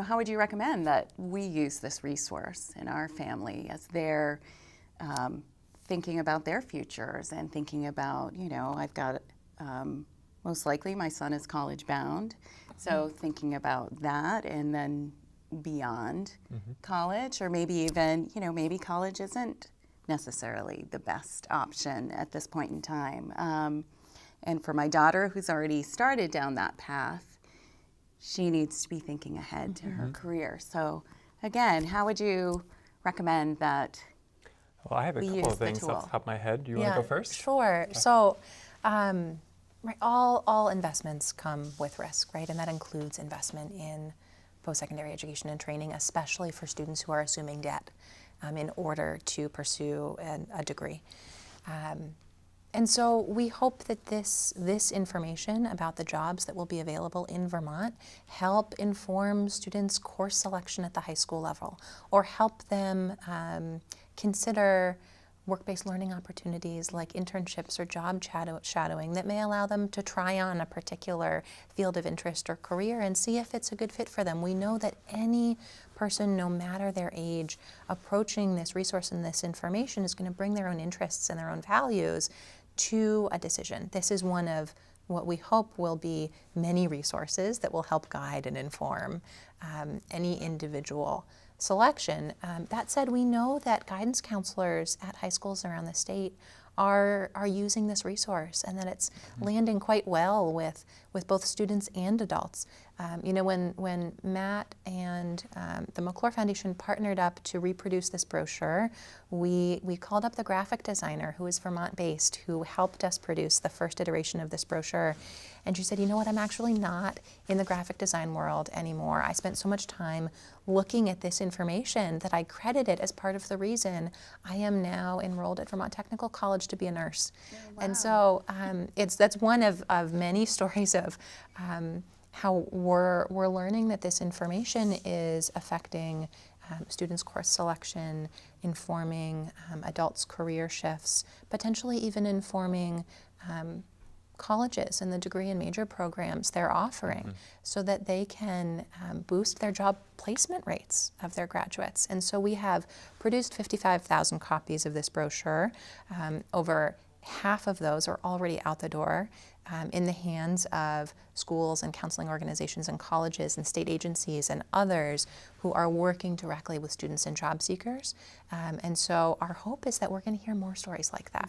how would you recommend that we use this resource in our family as they're thinking about their futures and thinking about, I've got, most likely my son is college bound, so thinking about that and then beyond college, or maybe even, maybe college isn't necessarily the best option at this point in time. And for my daughter, who's already started down that path, she needs to be thinking ahead to her career. So again, how would you recommend that? Well, I have a couple of things off the top of my head. Do you want to go first? Sure. Okay. So, right, all investments come with risk, right? And that includes investment in post-secondary education and training, especially for students who are assuming debt in order to pursue a degree. And so we hope that this information about the jobs that will be available in Vermont help inform students' course selection at the high school level, or help them consider work-based learning opportunities like internships or job shadowing that may allow them to try on a particular field of interest or career and see if it's a good fit for them. We know that any person, no matter their age, approaching this resource and this information is going to bring their own interests and their own values to a decision. This is one of what we hope will be many resources that will help guide and inform any individual selection. That said, we know that guidance counselors at high schools around the state are using this resource, and that it's landing quite well with both students and adults. When Matt and the McClure Foundation partnered up to reproduce this brochure, we called up the graphic designer who is Vermont-based, who helped us produce the first iteration of this brochure. And she said, you know what, I'm actually not in the graphic design world anymore. I spent so much time looking at this information that I credit it as part of the reason I am now enrolled at Vermont Technical College to be a nurse. Oh, wow. And so that's one of many stories of how we're learning that this information is affecting students' course selection, informing adults' career shifts, potentially even informing colleges and the degree and major programs they're offering, so that they can boost their job placement rates of their graduates. And so we have produced 55,000 copies of this brochure. Over half of those are already out the door in the hands of schools and counseling organizations and colleges and state agencies and others who are working directly with students and job seekers. And so our hope is that we're going to hear more stories like that.